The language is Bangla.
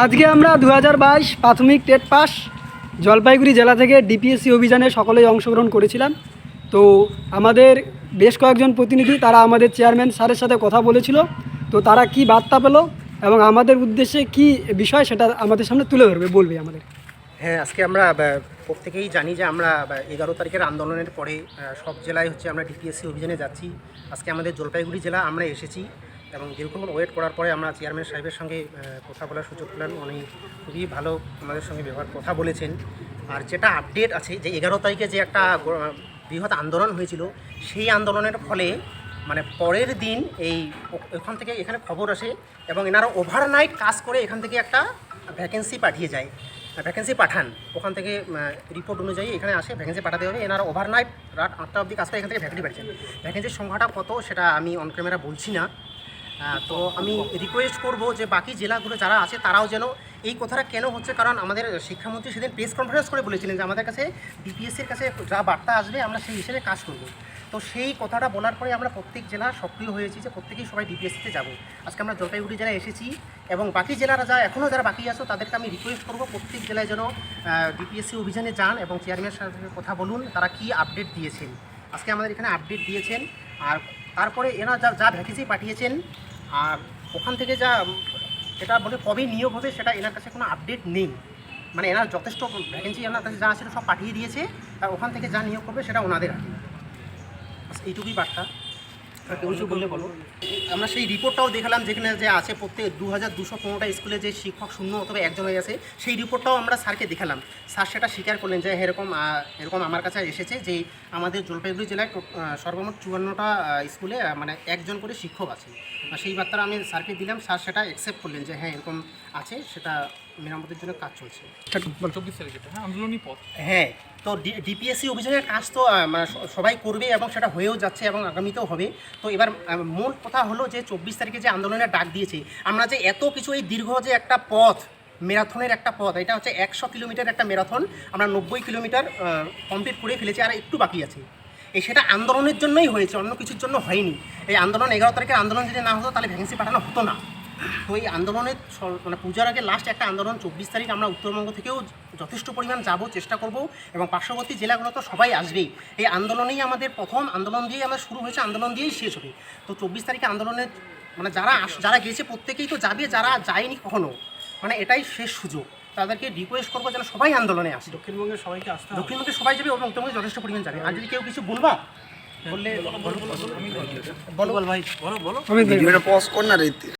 আজকে আমরা 2022 প্রাথমিক টেট পাস জলপাইগুড়ি জেলা থেকে ডিপিএসসি অভিযানে সকলেই অংশগ্রহণ করেছিলাম। তো আমাদের বেশ কয়েকজন প্রতিনিধি তারা আমাদের চেয়ারম্যান স্যারের সাথে কথা বলেছিল। তো তারা কি বার্তা পেল এবং আমাদের উদ্দেশ্যে কি বিষয় সেটা আমাদের সামনে তুলে ধরবে, বলবে আমাদের। হ্যাঁ, আজকে আমরা প্রত্যেকেই জানি যে আমরা 11 তারিখের আন্দোলনের পরে সব জেলায় আমরা ডিপিএসসি অভিযানে যাচ্ছি। আজকে আমাদের জলপাইগুড়ি জেলা আমরা এসেছি এবং দীর্ঘক্ষণ ওয়েট করার পরে আমরা চেয়ারম্যান সাহেবের সঙ্গে কথা বলার সুযোগ পেলাম। উনি খুবই ভালো আমাদের সঙ্গে কথা বলেছেন। আর যেটা আপডেট আছে যে 11 তারিখে যে একটা বৃহৎ আন্দোলন হয়েছিল, সেই আন্দোলনের ফলে পরের দিন এখান থেকে এখানে খবর আসে এবং এনারা ওভারনাইট কাজ করে এখান থেকে একটা ভ্যাকেন্সি পাঠান। ওখান থেকে রিপোর্ট অনুযায়ী এখানে আসে ভ্যাকেন্সি পাঠাতে হবে। এনারা ওভারনাইট রাত 8টা অবধি কাজ করে এখান থেকে ভ্যাকেন্সি পাঠিয়েছেন। ভ্যাকেন্সির সংখ্যাটা কত সেটা আমি অন ক্যামেরা বলছি না। তো আমি রিকোয়েস্ট করব যে বাকি জেলাগুলো যারা আছে তারাও যেন এই কথাটা কেন হচ্ছে, কারণ আমাদের শিক্ষামন্ত্রী সেদিন প্রেস কনফারেন্স করে বলেছিলেন যে আমাদের কাছে ডিপিএসসির কাছে যা বার্তা আসবে আমরা সেই হিসেবে কাজ করব। তো সেই কথাটা বলার পরে আমরা প্রত্যেক জেলা সক্রিয় হয়েছি যে প্রত্যেকেই সবাই ডিপিএসসিতে যাব। আজকে আমরা জলপাইগুড়ি জেলায় এসেছি এবং বাকি জেলারা এখনও যারা বাকি আছো তাদেরকে আমি রিকোয়েস্ট করব প্রত্যেক জেলায় যেন ডিপিএসসি অভিযানে যান এবং চেয়ারম্যানের সাথে কথা বলুন তারা কি আপডেট দিয়েছেন। আজকে আমাদের এখানে আপডেট দিয়েছেন। আর তারপরে এনারা যা ভ্যাকেন্সি পাঠিয়েছেন আর ওখান থেকে এটা বলে কবে নিয়োগ হবে সেটা এনার কাছে কোনো আপডেট নেই। এনার যথেষ্ট ভ্যাকেন্সি এনার কাছে যা আছে সব পাঠিয়ে দিয়েছে, আর ওখান থেকে যা নিয়োগ করবে সেটা ওনাদের হাতে। এইটুকুই বার্তা। কেউ কিছু বললে বলো। আমরা সেই রিপোর্টটাও দেখালাম যেখানে যে আছে প্রত্যেক 2215টা স্কুলে যে শিক্ষক শূন্য অথবা একজন হয়ে গেছে, সেই রিপোর্টটাও আমরা স্যারকে দেখালাম। স্যার সেটা স্বীকার করলেন যে এরকম আমার কাছে এসেছে যে আমাদের জলপাইগুড়ি জেলায় সর্বমোট 54টা স্কুলে একজন করে শিক্ষক আছে। সেই বার্তাটা আমি স্যারকে দিলাম। স্যার সেটা অ্যাকসেপ্ট করলেন যে হ্যাঁ এরকম আছে, সেটা মেরামতের জন্য কাজ চলছে। 24 তারিখে আন্দোলনী পথ। হ্যাঁ, তো ডিপিএসসি অভিযানের কাজ তো সবাই করবে এবং সেটা হয়েও যাচ্ছে এবং আগামীতেও হবে। তো এবার মূল কথা হলো যে 24 তারিখে যে আন্দোলনের ডাক দিয়েছে, আমরা যে এত কিছু এই দীর্ঘ যে একটা পথ, ম্যারাথনের একটা পথ, এটা হচ্ছে 100 কিলোমিটার একটা ম্যারাথন, আমরা 90 কিলোমিটার কমপ্লিট করে ফেলেছি, আর একটু বাকি আছে। সেটা আন্দোলনের জন্যই হয়েছে, অন্য কিছুর জন্য হয়নি। এই আন্দোলন 11 তারিখের আন্দোলন যদি না হতো তাহলে ভ্যাকেন্সি পাঠানো হতো না। তো এই আন্দোলনের পূজার আগে লাস্ট একটা আন্দোলন 24 তারিখ আমরা উত্তরবঙ্গ থেকেও যথেষ্ট পরিমাণ যাব, চেষ্টা করব এবং পার্শ্ববর্তী জেলাগুলো তো সবাই আসবেই। এই আন্দোলনেই আমাদের প্রথম আন্দোলন দিয়েই আমরা শুরু হয়েছে, আন্দোলন দিয়েই শেষ হবে। তো 24 তারিখে আন্দোলনের যারা গেছে প্রত্যেকেই তো যাবে, যারা যায়নি কখনো এটাই শেষ সুযোগ। তাদেরকে রিকোয়েস্ট করবো যেন সবাই আন্দোলনে আসে। দক্ষিণবঙ্গের সবাইকে আসতে হবে। দক্ষিণবঙ্গে সবাই যাবে এবং উত্তরবঙ্গে যথেষ্ট পরিমাণ যাবে। আর যদি কেউ কিছু বলবা বললে বলো ভাই, বলো। আমি ভিডিওটা পজ কর না রে।